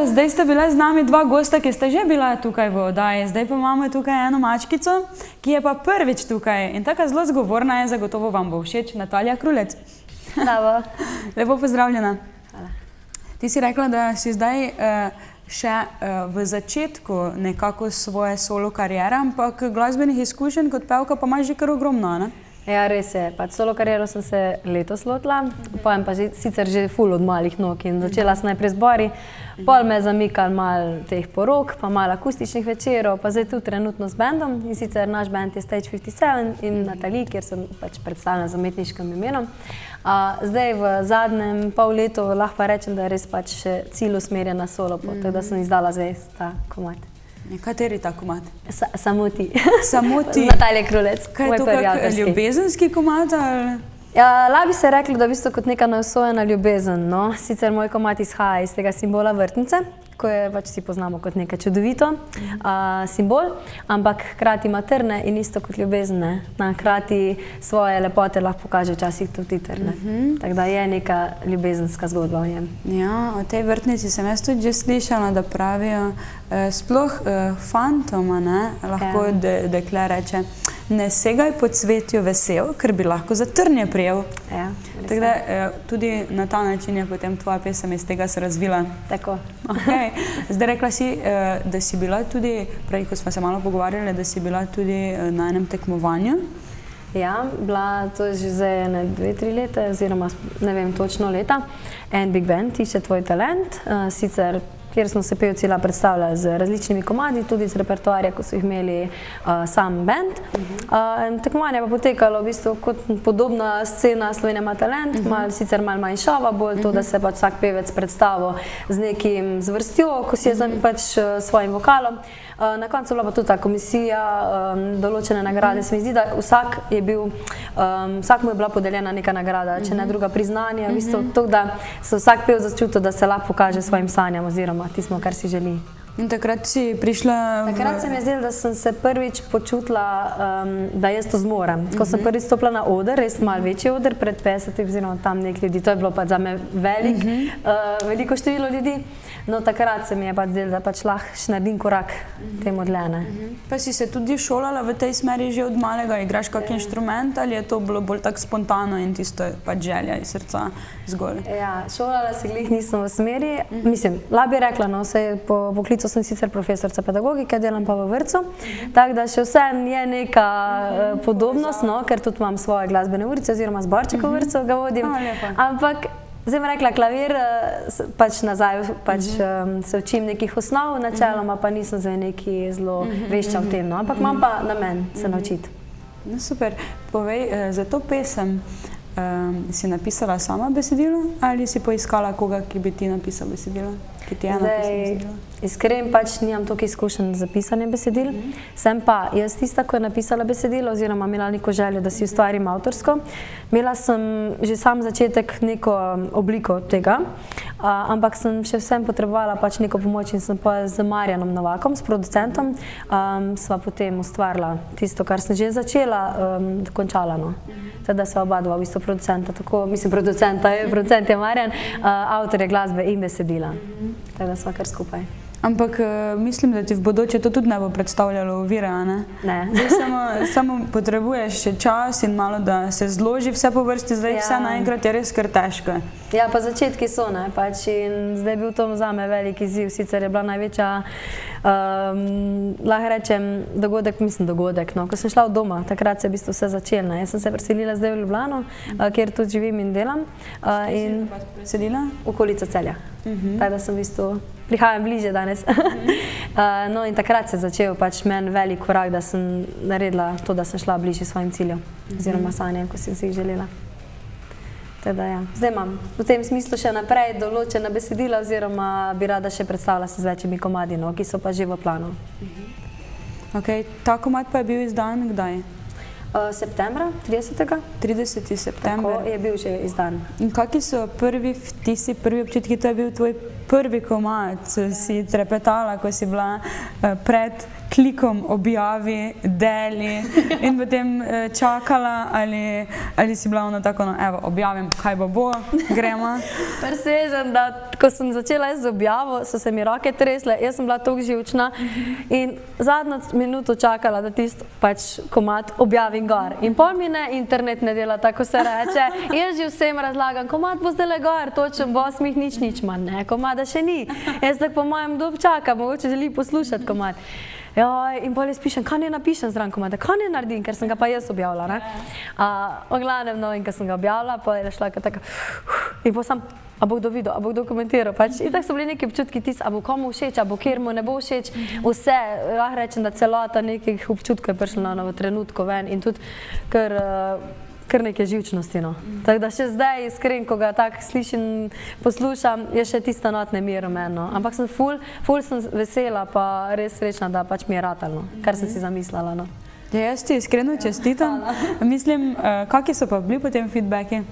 Zdaj ste bile z nami dva gosta, ki ste že bila tukaj v oddaji. Zdaj pa imamo tukaj eno mačkico, ki je pa prvič tukaj. In taka zelo zgovorna je, zagotovo vam bo všeč, Natalija Krulec. Bravo. Lepo pozdravljena. Hvala. Ti si rekla, da si zdaj še v začetku nekako svoje solo karijere, ampak glasbenih izkušenj kot pevka pa imaš že kar ogromno, ne? Ja, res je. Solo kariero sem se letos lotila, pojem pa sicer že ful od malih nog in začela sem najprej zbori, pol me zamikal malo teh porok, pa malo akustičnih večerov, pa zdaj tu trenutno s bendom in sicer naš bend je Stage 57 in Natalija, kjer sem predstavljena z umetniškim imenom. Zdaj v zadnjem pol letu lahko pa rečem, da je res cilj usmerjen na solo pot, tako da sem izdala zdaj ta komad. Kateri ta komad? Samo ti. Samo ti? Natalija Krulec. Kaj je to kak ljubezenski komad? Lahko bi se rekli, da v bistvu kot neka neusvojena ljubezen. Sicer moj komad izhaja iz tega simbola vrtnice, ko je vsi poznamo kot nekaj čudovito simbol, ampak hkrati ima trne in isto kot ljubezen. Hkrati svoje lepote lahko pokaže včasih tudi trne. Tako da je neka ljubezenska zgodba v njem. Ja, o tej vrtnici sem jaz tudi že slišala, da pravijo sploh fantoma, lahko dekle reče, ne segaj po cvetju vesel, ker bi lahko za trnje prijel. Tako da tudi na ta način je potem tvoja pesem iz tega se razvila. Tako. Zdaj rekla si, da si bila tudi, prej ko smo se malo pogovarjali, da si bila tudi na enem tekmovanju. Ja, bila to že zdaj 2-3 leta, oziroma ne vem točno leta. En Big Band, Išče tvoj talent, sicer kjer smo se pevci predstavljali z različnimi komadi, tudi z repertoarja, ko so jih imeli sam band. Tekmovanje pa potekalo v bistvu kot podobna scena Slovenija ima talent, sicer malo manjšava, bolj to, da se vsak pevec predstavil z nekim zvrstjo, ko si je svojim vokalom. Na koncu bila pa tudi ta komisija, določene nagrade. Se mi zdi, da vsakmu je bila podeljena neka nagrada, če ne druga priznanja, v bistvu to, da se vsak pevec začutil, da se lahko pokaže svojim sanjam oziroma tismo, kar si želi. In takrat si prišla... Takrat se mi je zdelo, da sem se prvič počutila, da jaz to zmorem. Ko sem prvič stopila na oder, res malo večji oder, pred 50 oziroma tam nek ljudi, to je bilo pa za me veliko število ljudi. No, takrat se mi je zdelo, da lahko še naredim korak temu dlje. Pa si se tudi šolala v tej smeri že od malega, igraš kak inštrument ali je to bilo bolj tako spontano in tisto želja iz srca zgolj? Ja, šolala se glih nisem v smeri, mislim, lahko bi rekla, po poklicu sem sicer profesorica pedagogike, delam pa v vrtcu, tako da še vseeno je neka podobnost, ker tudi imam svoje glasbene urice oziroma zborček v vrtcu ga vodim, ampak zdaj bom rekla, klavir, nazaj se učim nekih osnov, načeloma pa nisem zdaj neki zelo vešča v tem, ampak imam pa namen se naučiti. Super, povej, za to pesem si napisala sama besedilo ali si poiskala koga, ki bi ti napisal besedilo? Iskreno nimam toliko izkušenj z pisanjem besedil, sem pa jaz tista, ko je napisala besedilo oziroma imela neko željo, da si ustvarim avtorsko. Imela sem že sam začetek neko obliko tega, ampak sem še vsem potrebovala neko pomoč in sem pa z Marjanom Novakom, s producentom, sva potem ustvarila tisto, kar sem že začela, končala. Teda sva oba dva v bistvu producenta, producent je Marjan, avtor je glasbe in besedila. Tako da sva kar skupaj. Ampak mislim, da ti v bodoče to tudi ne bo predstavljalo ovire, a ne? Ne. Samo potrebuješ še čas in malo, da se zloži vse po vrsti, zdaj vse naenkrat je res kar težko. Ja, pa začetki so, in zdaj je bil to zame velik izziv, sicer je bila največja, lahko rečem, dogodek, ko sem šla od doma, takrat se je v bistvu vse začelo. Jaz sem se preselila zdaj v Ljubljano, kjer tudi živim in delam. In preselila? Okolica Celja. Tako da sem v bistvu prihajam bliže danes. No in takrat se je začel meni velik korak, da sem naredila to, da sem šla bližje svojim ciljem oziroma sanjem, ko sem si jih želela. Teda ja, zdaj imam v tem smislu še naprej določena besedila oziroma bi rada še predstavila se z večjimi komadi, ki so pa že v planu. Ta komad pa je bil izdan kdaj? Septembra, 30. 30. september. Tako je bil že izdan. In kakšni so prvi vtisi, prvi občutki, to je bil tvoj prvi komad si trepetala, ko si bila pred klikom objavi, deli in potem čakala ali si bila ono tako, no evo, objavim, kaj bo, gremo. Presežem, da ko sem začela z objavo, so se mi roke tresle, jaz sem bila toliko živčna in zadnjo minuto čakala, da tisto pač komad objavim gor. In pol mi internet ne dela, tako se reče. Jaz že vsem razlagam, komad bo zdaj gor, točen bo, smih nič, ma ne, komada še ni. Jaz tako po mojem dob čakam, mogoče želi poslušati komad. In bolj jaz pišem, kaj ne napišem zraven komada, kaj ne naredim, ker sem ga pa jaz objavila, ne. V glavnem, no, in ko sem ga objavila, pa je šla taka, in pa sam, a bo kdo videl, a bo kdo komentiral, pač. In tako so bili neki občutki a bo komu všeč, a bo kjer mu ne bo všeč, vse, lahko rečem, da celota nekih občutkov je prišla v trenutku ven in tudi kar neke živčnosti, no. Tako da še zdaj, iskren, ko ga tako slišim, poslušam, je še tista not nemir v meni, no. Ampak sem ful sem vesela, pa res srečna, da pač mi je ratalo, kar sem si zamislila, no. Ja, jaz ti iskreno čestitam. Mislim, kakšni so pa bili potem feedbacki?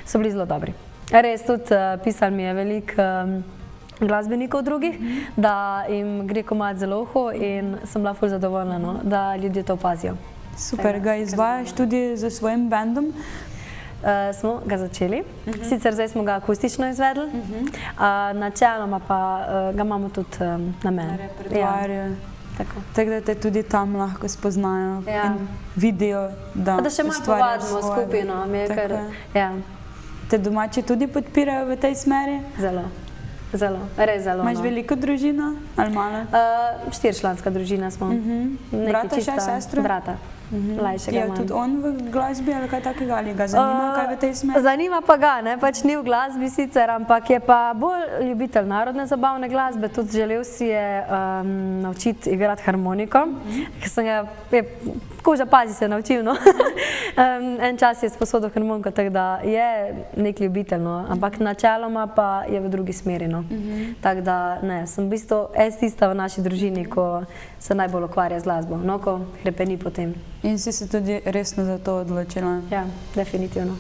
So bili zelo dobri. Res, tudi pisali mi je veliko glasbenikov drugih, da jim gre komad zelo uho in sem bila ful zadovoljna, no, da ljudje to opazijo. Super, ga izvajaš tudi z svojim bandom? Smo ga začeli, sicer zdaj smo ga akustično izvedli, načeloma pa ga imamo tudi na meni. Na repertoarju. Tako da te tudi tam lahko spoznajo in vidijo, da ustvarjaš svoje. Da še malo povadimo skupaj, no, mi je kar, ja. Te domači tudi podpirajo v tej smeri? Zelo, res zelo. Imaš veliko družino ali malo? 4-članska družina smo. Brata še, sestro? Brata. Mlajšega imam. Je tudi on v glasbi ali kaj takega, ali ga zanima kaj v tej smeri? Zanima pa ga, ne, pač ni v glasbi sicer, ampak je pa bolj ljubitelj narodne zabavne glasbe, tudi želel si je naučiti igrati harmoniko, ker sem ga, koža pazi se naučil, no. En čas je sposodil harmoniko, tako da je nek ljubitelj, no, ampak načeloma pa je v drugi smeri, no. Tako da, ne, sem v bistvu tista v naši družini, ko se najbolj ukvarja z glasbo, no, ko hrepeni potem. In si se tudi resno za to odločila? Ja, definitivno.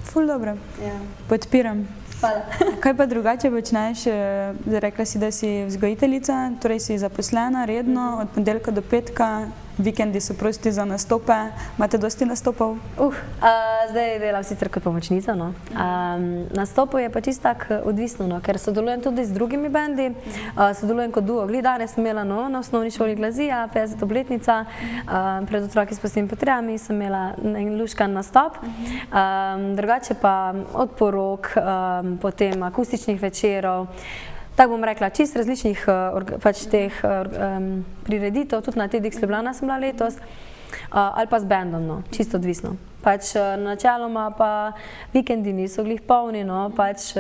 Ful dobro. Ja. Podpiram. Hvala. Kaj pa drugače počneš? Rekla si, da si vzgojiteljica, torej si zaposlena redno od ponedeljka do petka, vikendi so prosti za nastope. Imate dosti nastopov? Zdaj delam sicer kot pomočnica, no. Nastopov je pa čisto tako odvisno, no, ker sodelujem tudi z drugimi bendi, sodelujem kot duo. Glih danes sem imela, no, na osnovni šoli Glazija, 50-obletnica, pred otroki s posebnimi potrebami sem imela en luškan nastop. Drugače pa od porok, potem akustičnih večerov, tako bom rekla, čist različnih pač teh prireditev, tudi na TEDx Ljubljana sem bila letos, ali pa z bendom, no, čisto odvisno. Pač načeloma pa vikendi niso glih polni, no, pač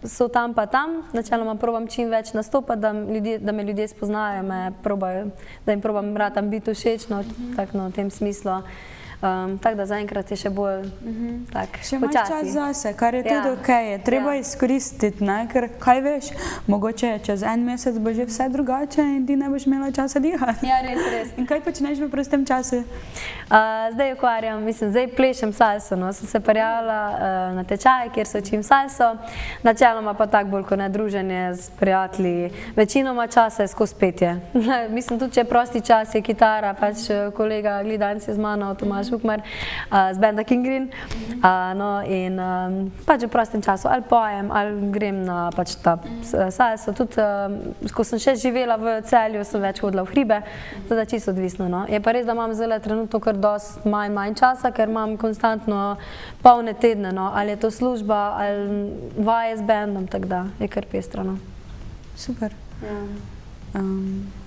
so tam pa tam, načeloma probam čim več nastopati, da me ljudje spoznajo, da jim probam ratam biti všečno, tako no, v tem smislu. Tako da zaenkrat je še bolj tak, počasi. Še imaš čas zase, kar je tudi okej, je treba izkoristiti, ne, ker kaj veš, mogoče čez en mesec bo že vse drugače in ti ne boš imela časa dihati. Ja, res. In kaj počneš v prostem času? Zdaj ukvarjam, zdaj plešem salso, no, sem se prijavila na tečaj, kjer se učim salso, načeloma pa tako bolj kot ne druženje z prijatelji, večinoma časa je skozi petje. Mislim, tudi če je prosti čas, je kitara, pač kolega Glidanc je z mano, Tomaž Vukmar, z benda King Green, no, in pač v prostem času ali pojem, ali grem na pač ta salso, tudi ko sem še živela v Celju, sem več hodila v hribe, zdaj čisto odvisno, no. Je pa res, da imam zdaj trenutno kar dosti manj časa, ker imam konstantno polne tedne, no, ali je to služba, ali vaje z bendom, tako da je kar pestro, no. Super.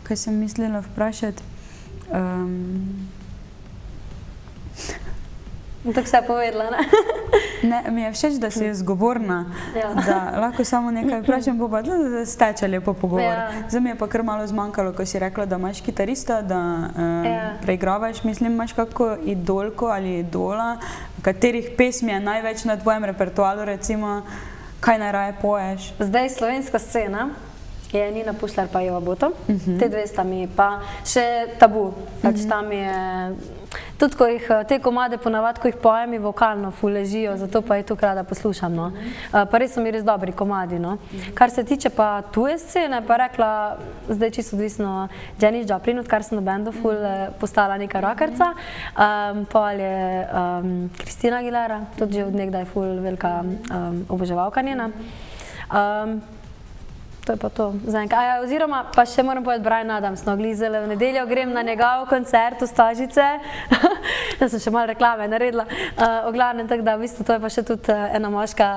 Kaj sem mislila vprašati? Tako se je povedala, ne? Ne, mi je všeč, da si zgovorna, da lahko samo nekaj vprašam, pa da steče lepo pogovor. Zdaj mi je pa kar malo zmanjkalo, ko si rekla, da imaš kitarista, da preigravaš. Mislim, imaš kako idolko ali idola, katerih pesmi je največ na tvojem repertoaru, recimo, kaj najraje poješ? Zdaj slovenska scena je Nina Pušlar pa Eva Boto. Te dve sta mi pa še tabu. Pač tam je, tudi ko jih te komade ponavadi, ko jih pojem, vokalno ful ležijo, zato pa jih tukaj rada poslušam, no. Pa res so mi res dobri komadi, no. Kar se tiče pa tuje scene, pa rekla, zdaj čisto odvisno Janis Joplin, odkar sem na bendu ful postala neka rockerca. Pol je Christina Aguilera, tudi že od nekdaj ful velika oboževalka njena. To je pa to zaenkrat. Oziroma, pa še moram povedati Bryan Adams, no, glizele v nedeljo grem na njegov koncert v Stožice. Da sem še malo reklame naredila. V glavnem, tako da v bistvu to je pa še tudi ena moška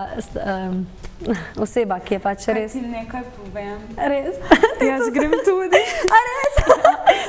oseba, ki je pač res... Kaj ti nekaj povem? Res? Jaz grem tudi. A res?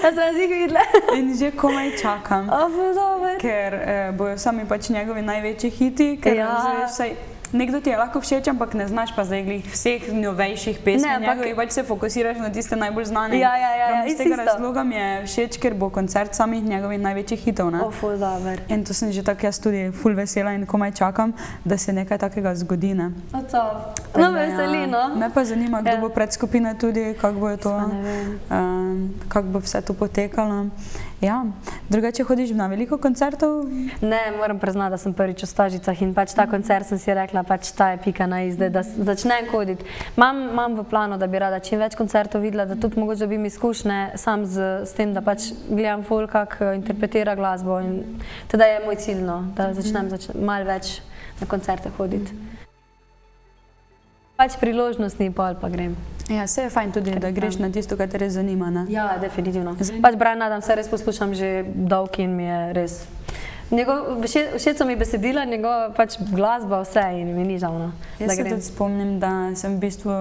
Jaz sem jih videla. In že komaj čakam. Dober. Ker bojo sami pač njegovi največji hiti, ker vsaj... Nekdo ti je lahko všeč, ampak ne znaš pa zdaj glih vseh novejših pesmi njegovih, pač se fokusiraš na tiste najbolj znane. Ja, iz tega razloga mi je všeč, ker bo koncert samih njegovih največjih hitov, ne? Ful dober. In to sem že tako jaz tudi ful vesela in komaj čakam, da se nekaj takega zgodi, ne? No, me veseli, no. Me pa zanima, kdo bo predskupina tudi, kako bo to, kako bo vse to potekalo. Ja, drugače hodiš na veliko koncertov? Ne, moram priznati, da sem prvič v Stožicah in pač ta koncert sem si rekla, pač ta je pika na i zdaj, da začnem hoditi. Imam v planu, da bi rada čim več koncertov videla, da tudi mogoče dobim izkušnje sam s tem, da pač gledam ful, kako interpretira glasbo in teda je moj cilj, no, da začnem malo več na koncerte hoditi. Pač priložnostni pol pa grem. Ja, se je fajn tudi, da greš na tisto, kar te res zanima, ne? Ja, definitivno. Pač Bryan Adams res poslušam že dolg in mi je res... Všeč so mi besedila, njegova pač glasba, vse in mi ni žal, no. Jaz se tudi spomnim, da sem v bistvu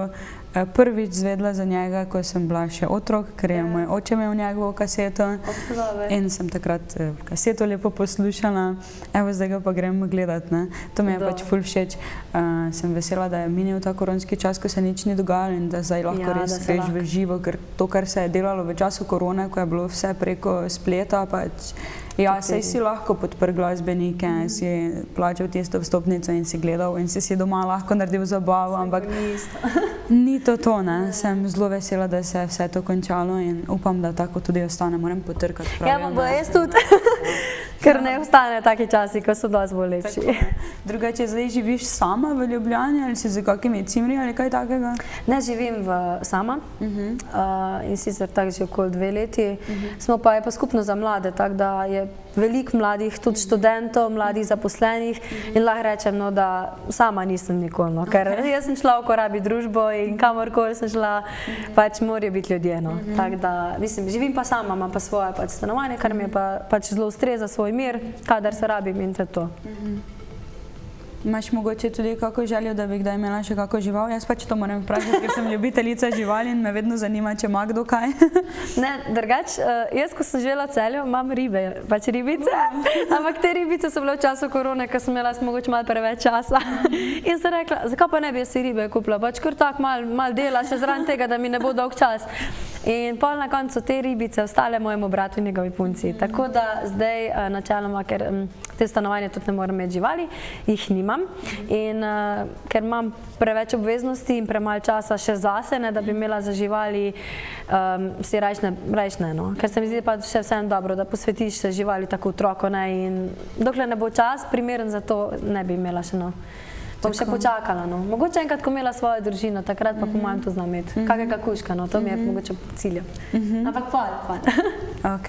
prvič zvedla za njega, ko sem bila še otrok, ker je moj oče imel njegovo kaseto in sem takrat kaseto lepo poslušala. Evo, zdaj ga pa grem gledat, ne. To mi je pač ful všeč. Sem vesela, da je minil ta koronski čas, ko se nič ni dogajalo in da zdaj lahko res greš v živo, ker to, kar se je delalo v času korone, ko je bilo vse preko spleta, pač ja, saj si lahko podprl glasbenike, si plačal tisto vstopnico in si gledal in si doma lahko naredil zabavo, ampak ni to, ne. Sem zelo vesela, da se je vse to končalo in upam, da tako tudi ostane. Moram potrkati, pravijo. Ja, bom bo jaz tudi, ker ne ostane taki časi, ko so dosti bolj lepši. Drugače, zdaj živiš sama v Ljubljani ali si z kakimi cimri ali kaj takega? Ne, živim sama in sicer tako že okoli 2 leti. Smo pa, je pa skupno za mlade, tako da je veliko mladih, tudi študentov, mladih zaposlenih in lahko rečem, no, da sama nisem nikoli, no, ker jaz sem šla, ko rabi družbo in kamorkoli sem šla, pač morajo biti ljudje, no. Tako da, mislim, živim pa sama, imam pa svoje pač stanovanje, kar mi je pa pač zelo ustreza svoj mir, kadar se rabim in to je to. Imaš mogoče tudi kako željo, da bi kdaj imela še kako žival? Jaz pač to moram vprašati, ker sem ljubiteljica živali in me vedno zanima, če ima kdo kaj. Ne, drugač, jaz, ko sem živela v Celju, imam ribe, pač ribice, ampak te ribice so bile v času korone, ker sem imela mogoče malo preveč časa. In sem rekla, zakaj pa ne bi si ribe kupila, pač kar tako malo dela, še zraven tega, da mi ne bo dolg čas. In pol na koncu te ribice ostale mojemu bratu in njegovi punci. Tako da zdaj načeloma, ker te stanovanje tudi ne moram imeti živali, jih nimam. In ker imam preveč obveznosti in premalo časa še zase, ne, da bi imela za živali, si rajš ne, no. Ker se mi zdi pa še vseeno dobro, da posvetiš se živali tako otroko, ne, in dokler ne bo čas primeren za to, ne bi imela še, no. Bom še počakala, no. Mogoče enkrat, ko imela svojo družino, takrat pa po mojem to znam imeti. Kakega kužka, no, to mi je mogoče cilja. Ampak pol. Ok,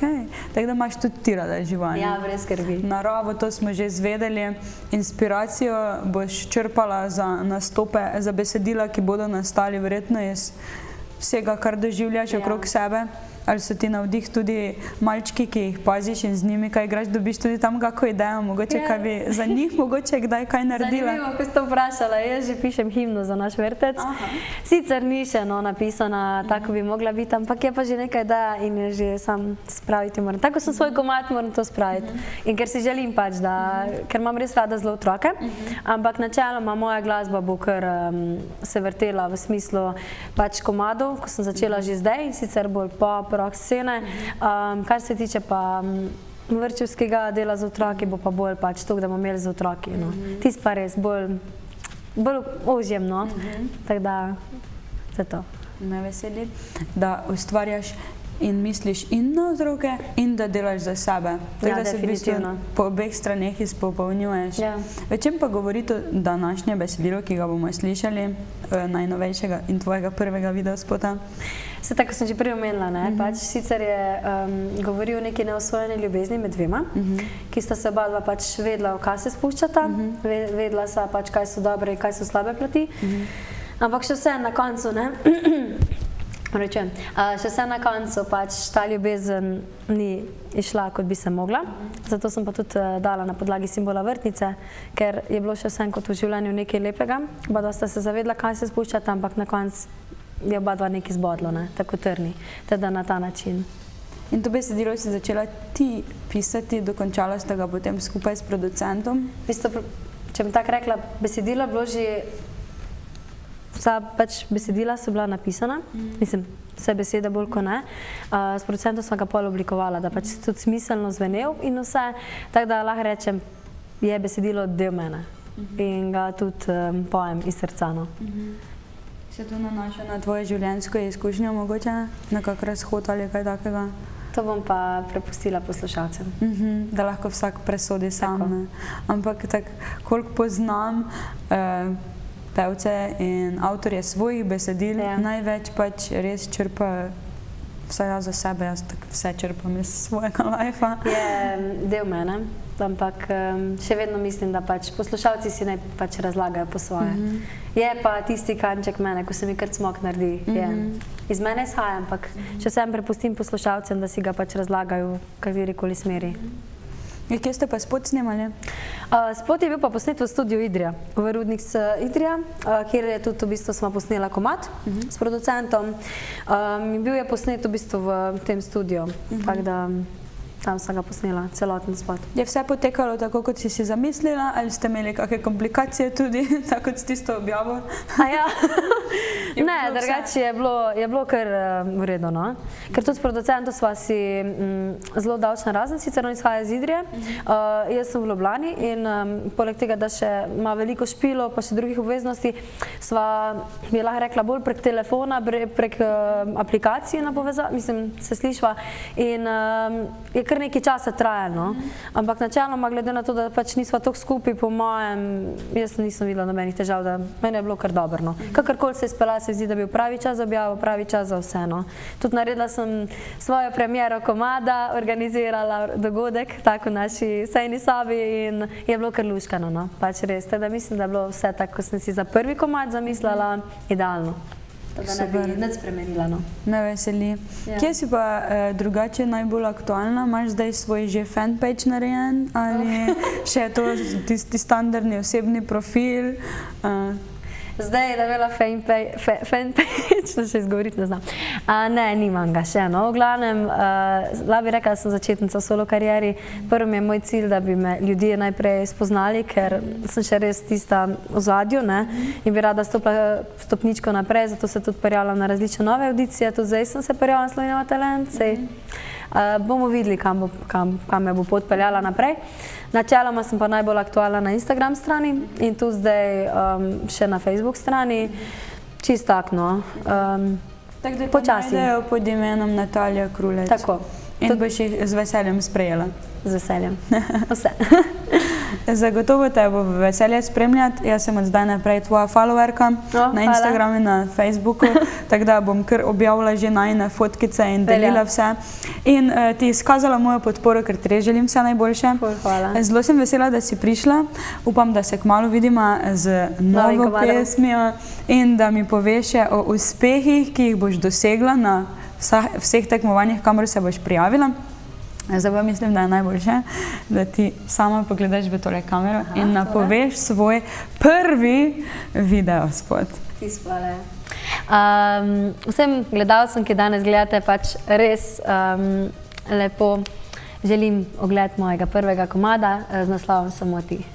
tako da imaš tudi ti rada živali. Ja, brez skrbi. Naravo, to smo že izvedeli. Inspiracijo boš črpala za nastope, za besedila, ki bodo nastali verjetno iz vsega, kar doživljaš okrog sebe. Ali so ti navdih tudi malčki, ki jih paziš in z njimi kaj igraš, dobiš tudi tam kako idejo, mogoče kaj bi za njih mogoče kdaj kaj naredila? Zanimivo, ko si to vprašala, jaz že pišem himno za naš vrtec. Sicer ni še napisana, tako bi mogla biti, ampak je pa že nekaj ideja in je že sam spraviti moram. Tako sem svoj komad, moram to spraviti. In ker si želim pač, ker imam res rada zelo otroke, ampak načeloma moja glasba bo kar se vrtela v smislu pač komadov, ko sem začela že zdaj, sicer bolj pop, rock scene. Kar se tiče pa vrtčevskega dela z otroki, bo pa bolj pač to, da bomo imeli z otroki. Tisto pa res bolj ožjem, no. Tako da, to je to. me veseli, da ustvarjaš in misliš in na otroke in da delaš za sebe. Tako da se v bistvu po obeh straneh izpopolnjuješ. O čem pa govori to današnje besedilo, ki ga bomo slišali, najnovejšega in tvojega prvega videospota? Se tako sem že prej omenila, ne? Pač sicer je govoril o neki neosvojeni ljubezni med dvema, ki sta se oba dva pač vedela, v kaj se spuščata, vedela sta pač, kaj so dobre in kaj so slabe plati, ampak še vse na koncu, ne? Še vse na koncu pač ta ljubezen ni išla, kot bi se mogla. Zato sem pa tudi dala na podlagi simbola vrtnice, ker je bilo še vsem kot v življenju nekaj lepega. Oba dva sta se zavedla, kaj se spuščata, ampak na koncu je oba dva nekaj zbodlo, ne? Tako trni. Teda na ta način. In to besedilo si začela ti pisati, dokončala sta ga potem skupaj s producentom? V bistvu, če bom tako rekla, besedilo je bilo že vsa pač besedila so bila napisana, mislim, vse besede bolj kot ne. S producentom sem ga pol oblikovala, da pač tudi smiselno zvenel in vse, tako da lahko rečem, je besedilo del mene in ga tudi pojem iz srca. Se to nanaša na tvoje življenjsko izkušnjo mogoče, na kak razhod ali kaj takega? To bom pa prepustila poslušalcem. Da lahko vsak presodi sam. Ampak tako, koliko poznam pevce in avtorje svojih besedil, največ pač res črpajo, vsaj jaz za sebe, jaz tako vse črpam iz svojega lajfa. Je del mene, ampak še vedno mislim, da pač poslušalci si naj pač razlagajo po svoje. Je pa tisti kanček mene, ko se mi kar cmok naredi, iz mene izhaja, ampak še vsem prepustim poslušalcem, da si ga pač razlagajo v katerikoli smeri. Kje ste pa spot snemali? Spot je bil pa posnet v studiu Idrija, v Rudniks Idrija, kjer je tudi v bistvu smo posnela komad s producentom. Bil je posnet v bistvu v tem studiu, tako da tam sem ga posnela, celoten spot. Je vse potekalo tako, kot si zamislila, ali ste imeli kakšne komplikacije tudi, tako kot s tisto objavo? Ne, drugače je bilo kar v redu, no. Ker tudi s producentom sva si zelo davčna razen, sicer on izhaja iz Idrije, jaz sem v Ljubljani in poleg tega, da še ima veliko špilo, pa še drugih obveznosti, sva, bi lahko rekla, bolj prek telefona, prek aplikacij mislim, se slišva in je kar nekaj časa trajalo, ampak načeloma, glede na to, da pač nisva toliko skupaj, po mojem, jaz nisem videla nobenih težav, da meni je bilo kar dobro. Kakorkoli se je izpeljala, se zdi, da bi bil pravi čas za objavo, pravi čas za vse. Tudi naredila sem svojo premiero komada, organizirala dogodek, tako v naši sejni sobi in je bilo kar luškano, pač res. Tako da mislim, da je bilo vse tako, ko sem si za prvi komad zamislila, idealno. Da ne bi nič spremenila. Me veseli. Kje si pa drugače najbolj aktualna? Imaš zdaj svoj že fanpage narejen ali še je to tisti standardni osebni profil? Zdaj je navela fanpage, da še izgovoriti ne znam. Ne, nimam ga še. V glavnem, lahko bi rekla, da sem začetnica v solo karieri. Prvo mi je moj cilj, da bi me ljudje najprej spoznali, ker sem še res tista v zadju in bi rada stopila stopničko naprej, zato se tudi prijavljam na različne nove audicije. Tudi zdaj sem se prijavila na Slovenija ima talent. Bomo videli, kam me bo pot peljala naprej. Načeloma sem pa najbolj aktualna na Instagram strani in tu zdaj še na Facebook strani. Čisto tako, no. Tako da te najdejo pod imenom Natalija Krulec. Tako. In boš jih z veseljem sprejela. Z veseljem. Vse. Zagotovo te bo veselje spremljati. Jaz sem od zdaj naprej tvoja followerka na Instagramu in na Facebooku, tako da bom kar objavila že najine fotkice in delila vse. In ti izkazala mojo podporo, ker ti res želim vse najboljše. Hvala. Zelo sem vesela, da si prišla. Upam, da se kmalu vidimo z novo pesmijo in da mi poveš o uspehih, ki jih boš dosegla na vseh tekmovanjih, kamor se boš prijavila. Zdaj pa mislim, da je najboljše, da ti sama pogledaš v tole kamero in napoveš svoj prvi videospot. Hvala. Vsem gledalcem, ki danes gledate, pač res lepo želim ogled mojega prvega komada z naslovom Samo ti.